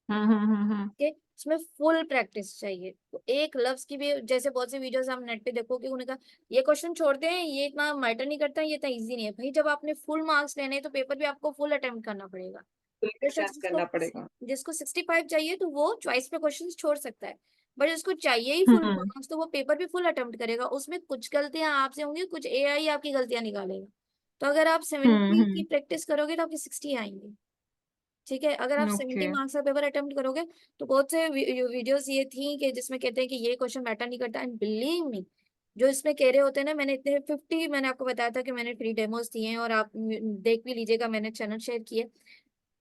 हम्म। कि इसमें फुल प्रैक्टिस चाहिए। तो एक लफ्ज की भी, जैसे बहुत से वीडियोस आप नेट पे देखोगे, उन्होंने कहा ये क्वेश्चन छोड़ते हैं, ये इतना मैटर नहीं करता, ये इतना इजी नहीं है। भाई जब आपने फुल मार्क्स लेने हैं तो पेपर भी आपको फुल अटेम्प्ट करना पड़ेगा। बिल्कुल जो शख्स टैप करना जिसको पड़ेगा। जिसको 65 चाहिए, तो वो चॉइस पे क्वेश्चन छोड़ सकता है। बट जिसको चाहिए ही फुल हम्म मार्क्स, तो वो पेपर भी फुल अटेम्प्ट करेगा। उसमें कुछ गलतियां आपसे होंगी, कुछ एआई आपकी गलतियां निकालेगा। तो अगर आप 70 की हम्म। प्रैक्टिस करोगे तो आपकी 60 आएंगे। ठीक है, अगर आप ओके। 70 मार्क्स का पेपर अटेम्प्ट करोगे, तो बहुत से वीडियोस ये थी कि जिसमें कहते हैं कि ये क्वेश्चन मैटर नहीं करता। एंड बिलीव मी, जो इसमें कह रहे होते हैं ना, मैंने इतने 50, मैंने आपको बताया था कि मैंने फ्री डेमोस दिए हैं, और आप देख भी लीजिएगा, मैंने चैनल शेयर किए।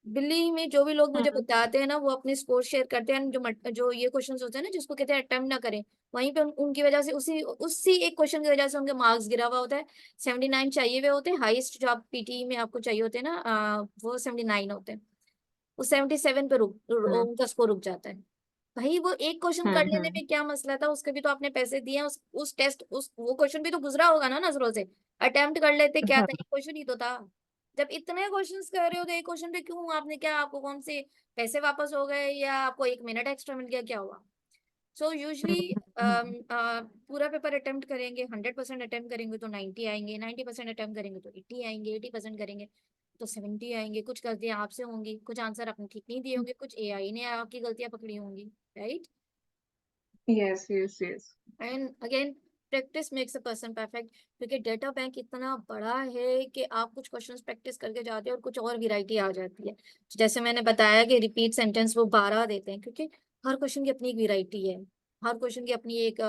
बिलीव में जो भी लोग मुझे हम्म बताते हैं ना, वो अपने स्कोर शेयर करते हैं। जो ये क्वेश्चंस होते हैं ना, जिसको कहते हैं अटेम्प्ट ना करें, वहीं पे उनकी वजह से, उसी उसी एक क्वेश्चन की वजह से उनके मार्क्स गिरा हुआ होता है। 79 चाहिए हुए होते हैं, हाईएस्ट जो आप पीटी में आपको चाहिए होते हैं ना, वो 79 होते हैं। वो 77 पे हम्म उनका स्कोर रुक जाता है। भाई वो एक क्वेश्चन कर लेने हम्म। में क्या मसला था? उसके भी तो आपने पैसे दिए हैं। उस टेस्ट, उस वो क्वेश्चन भी तो गुजरा होगा ना नजरों से। अटेम्प्ट कर लेते, क्या था, एक क्वेश्चन ही तो था। जब इतने क्वेश्चंस कर रहे हो, तो एक क्वेश्चन पे क्यों आपने, क्या आपको कौन से पैसे वापस हो गए, या आपको 1 मिनट एक्स्ट्रा मिल गया, क्या हुआ? सो यूजली हम्म। पूरा पेपर अटेम्प्ट करेंगे, 100% अटेम्प्ट करेंगे तो 90 आएंगे, 90% अटेम्प्ट करेंगे तो 80 आएंगे, 80% करेंगे तो 70 आएंगे। कुछ गलतियां आपसे होंगी, कुछ आंसर आपने ठीक नहीं दिए होंगे, कुछ एआई ने आपकी गलतियां पकड़ी होंगी। Right. Yes yes yes. And again, practice makes a person perfect. क्योंकि डेटा बैंक इतना बड़ा है कि आप कुछ क्वेश्चंस प्रैक्टिस करके जाते हो और कुछ और वैरायटी आ जाती है। जैसे मैंने बताया कि रिपीट सेंटेंस वो 12 देते हैं, क्योंकि हर क्वेश्चन की अपनी एक वैरायटी है। हर क्वेश्चन की अपनी एक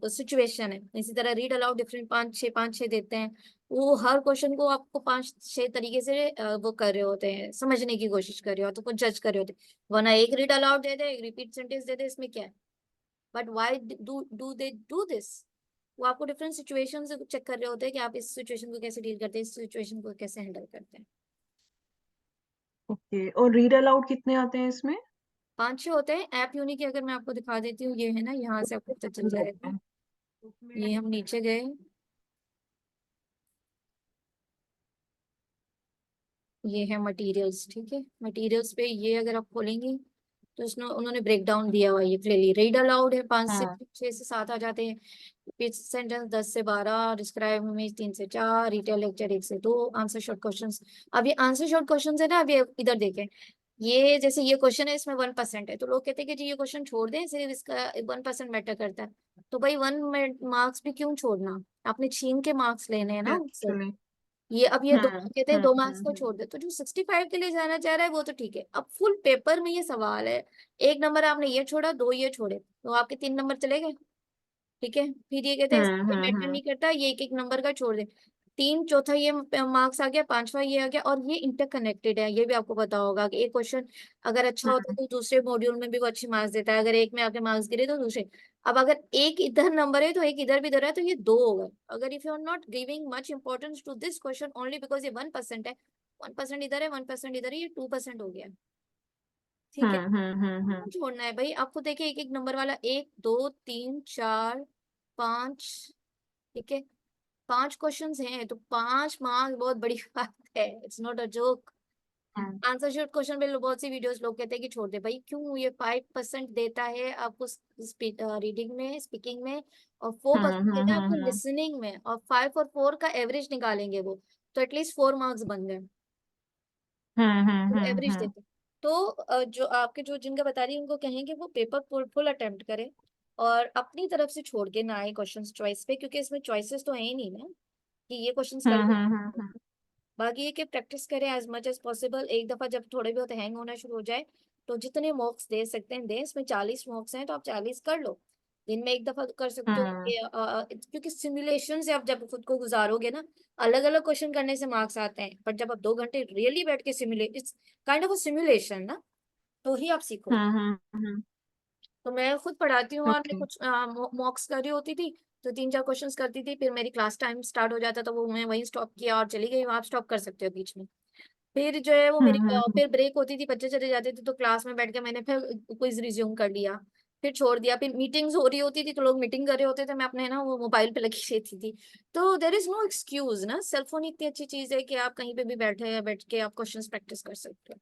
सिचुएशन है। इसी तरह रीड अलाउड डिफरेंट पांच छह देते हैं। वो हर क्वेश्चन को आपको 5 6 तरीके से वो कर रहे होते हैं, समझने की कोशिश कर रहे होते हैं, कुछ जज कर रहे होते हैं। वरना एक रीड अलाउड दे दे, एक रिपीट सेंटेंस दे दे, इसमें क्या है? But why do they do this? वो आपको डिफरेंट सिचुएशन से चेक कर रहे होते हैं कि आप इस सिचुएशन को कैसे डील करते हैं, इस सिचुएशन को कैसे हैंडल करते हैं। ओके, और रीड अलाउड कितने आते हैं इसमें? 5 6 होते हैं। ऐप यूनिक की अगर मैं आपको दिखा देती हूँ, ये है ना, यहाँ से आपको पता चल जाएगा। उसमें ये हम नीचे गए, ये है मटेरियल्स। ठीक है, मटेरियल्स पे ये अगर आप खोलेंगे, तो उसने उन्होंने ब्रेक डाउन दिया हुआ है। ये क्लियरली रीड अलाउड है, 5 से हाँ 6 से 7 आ जाते हैं। पिच सेंटेंस 10 से 12, डिस्क्राइब इमेज 3 से 4, रिटेल लेक्चर 1 से 2, आंसर शॉर्ट क्वेश्चंस। अब ये आंसर शॉर्ट क्वेश्चंस है ना, अब ये इधर देखें। ये जैसे ये क्वेश्चन है, इसमें 1% है, तो लोग कहते हैं कि जी ये क्वेश्चन छोड़ दें, सिर्फ इसका 1% मैटर करता है। तो भाई 1 मार्क्स भी क्यों छोड़ना? आपने छीन के मार्क्स लेने हैं ना उससे। एक्चुअली। ये अब ये दो कहते हैं 2 मार्क्स को हम्म। छोड़ दे, तो जो 65 के लिए जाना चाह रहा है वो तो ठीक है। अब फुल पेपर में ये सवाल है, 1 नंबर आपने ये छोड़ा, 2 ये छोड़े, तो आपके 3 नंबर चले गए। ठीक है, फिर ये कहते हैं हम्म मैटर हम्म नहीं करता, ये एक एक नंबर का छोड़ दे। तीन चौथा ये मार्क्स आ गया, पांचवा ये आ गया, और ये इंटरकनेक्टेड है, ये भी आपको पता होगा कि एक क्वेश्चन अगर अच्छा होता है हम्म तो दूसरे मॉड्यूल में भी वो अच्छे मार्क्स देता है, अगर एक में आपके मार्क्स गिरे तो दूसरे। अब अगर एक इधर नंबर है तो एक इधर भी दे रहा है, तो ये दो हो गए। अगर if you are not giving much importance to this question only because ये 1% है, 1% इधर है 1% इधर है, ये 2% हो गया। ठीक है, क्यों हम्म छोड़ना है भाई आपको? देखिए एक एक नंबर वाला, एक दो तीन चार पांच, ठीक है, पांच क्वेश्चंस हैं तो 5 मार्क्स बहुत बड़ी बात है, it's not a joke. Hmm answer sheet question पे बहुत सी वीडियोस लोग कहते हैं कि छोड़ दे भाई, क्यों? ये 5% देता है आपको रीडिंग में, स्पीकिंग में, और 4% देता है आपको हम्म लिसनिंग में, और 5 और 4 का एवरेज निकालेंगे वो, तो एटलीस्ट 4 मार्क्स बन गए, एवरेज हम्म देते। तो जो आपके जो जिनका बता रही है उनको कहेंगे वो पेपर फुल फुल अटेम्प्ट करें, और अपनी तरफ से छोड़ के ना आए क्वेश्चंस चॉइस पे, क्योंकि इसमें चॉइसेस तो है ही नहीं ना कि ये क्वेश्चंस कर लो। हम्म बाकी ये कि प्रैक्टिस करें एज मच एज पॉसिबल। एक दफा जब थोड़े बहुत हैंग होना शुरू हो जाए तो जितने मॉक्स दे सकते हैं दें, इसमें 40 मॉक्स हैं तो आप 40 कर लो, दिन में एक दफा तो कर सकते हो हम्म क्योंकि सिमुलेशन से आप जब खुद को गुजारोगे ना, अलग अलग क्वेश्चन करने से मार्क्स आते हैं, पर जब आप 2 घंटे रियली बैठ के simulate, it's kind of a simulation ना, तो ही आप सीखोगे। तो मैं खुद पढ़ाती हूँ, और मैं ओके कुछ मॉक्स कर रही होती थी, तो 3 4 क्वेश्चंस करती थी, फिर मेरी क्लास टाइम स्टार्ट हो जाता, तो वो मैं वहीं स्टॉप किया और चली गई, आप स्टॉप कर सकते हो बीच में। फिर जो है वो मेरी फिर ब्रेक होती थी, बच्चे चले जाते थे, तो क्लास में बैठ के मैंने फिर क्विज रिज्यूम कर लिया, फिर छोड़ दिया। फिर मीटिंग्स हो रही होती थी तो लोग मीटिंग कर रहे होते थे, मैं अपने ना वो मोबाइल पे लगी रहती थी। तो देर इज नो एक्सक्यूज ना, सेल फोन इतनी अच्छी चीज है कि आप कहीं पे भी बैठे या बैठ के आप क्वेश्चंस प्रैक्टिस कर सकते हो।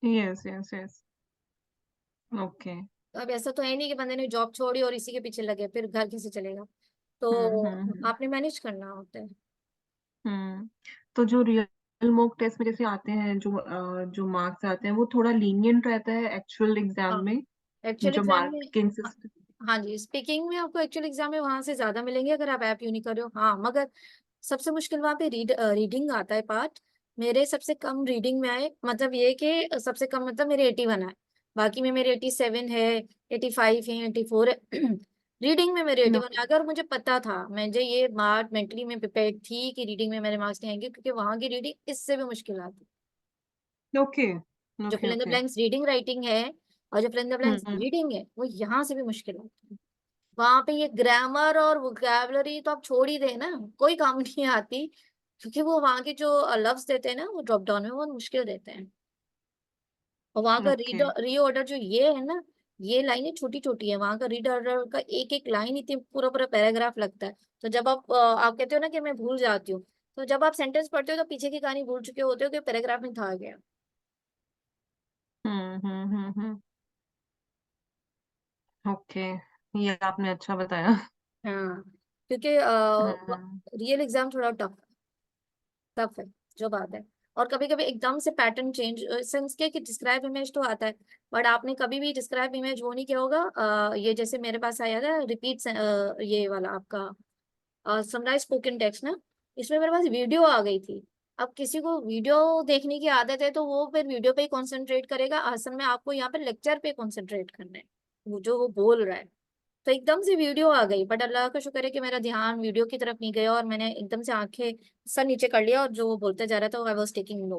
यस यस यस ओके तो अब ऐसा तो है नहीं कि बंदे ने जॉब छोड़ी और इसी के पीछे लगे, फिर घर कैसे चलेगा? तो हम्म आपने मैनेज करना होता है। हम्म तो जो रियल मॉक टेस्ट में जैसे आते हैं जो जो मार्क्स आते हैं वो थोड़ा लीनियंट रहता है एक्चुअल एग्जाम हाँ, में एक्चुअल जो एग्जाम में, मार्किंग हाँ, सिस्टम हाँ जी, स्पीकिंग में आपको एक्चुअल एग्जाम में वहां से ज्यादा मिलेंगे अगर आप ऐप यूज नहीं कर रहे हो। हाँ, मगर सबसे मुश्किल वहां पे रीडिंग आता है पार्ट। मेरे सबसे कम रीडिंग में आए, मतलब ये कि सबसे कम मतलब मेरे 81 आए, बाकी में मेरे 87 है, 85 है, 84 है। रीडिंग में मेरे 81 है। अगर मुझे पता था, मुझे ये बात मेंटली में प्रिपेयर थी कि रीडिंग में मेरे मार्क्स नहीं आएंगे, क्योंकि वहां की रीडिंग इससे भी मुश्किल आती है। ओके जो okay fill in the okay blanks reading writing है, और जो fill in the blanks hmm reading है, वो यहाँ से भी मुश्किल आती है। वहां पे ये ग्रामर और वोकैबुलरी तो आप छोड़ ही देना, कोई काम नहीं आती, क्योंकि वो वहां के जो लफ्ज देते हैं ना, वो ड्रॉप डाउन में बहुत मुश्किल देते हैं। और वहां का ओके रीऑर्डर जो ये है ना, ये लाइनें छोटी छोटी है, वहां का रीऑर्डर का एक एक लाइन इतनी पूरा पूरा पैराग्राफ लगता है। तो जब आप कहते हो ना कि मैं भूल जाती हूँ, तो जब आप सेंटेंस पढ़ते हो तो पीछे की कहानी भूल चुके होते हो कि पैराग्राफ में था गया। हम्म ओके ये आपने अच्छा बताया हाँ, क्योंकि हम्म रियल एग्जाम थोड़ा टफ है, जो बात है। और कभी कभी एकदम से पैटर्न चेंज, सेंस क्या कि डिस्क्राइब इमेज तो आता है, बट आपने कभी भी डिस्क्राइब इमेज वो नहीं किया होगा। ये जैसे मेरे पास आया था रिपीट, ये वाला आपका समराइज स्पोकन टेक्स्ट ना, इसमें मेरे पास वीडियो आ गई थी। अब किसी को वीडियो देखने की आदत है तो वो फिर वीडियो पे ही कॉन्सेंट्रेट करेगा, असल में आपको यहाँ पे लेक्चर पे कॉन्सेंट्रेट करना है, वो जो वो बोल रहा है। तो एकदम से वीडियो आ गई, बट अल्लाह का शुक्र है कि मेरा ध्यान वीडियो की तरफ नहीं गया, और मैंने एकदम से आंखें सर नीचे कर लिया, और जो वो बोलते जा रहा था आई वॉज टेकिंग नोट।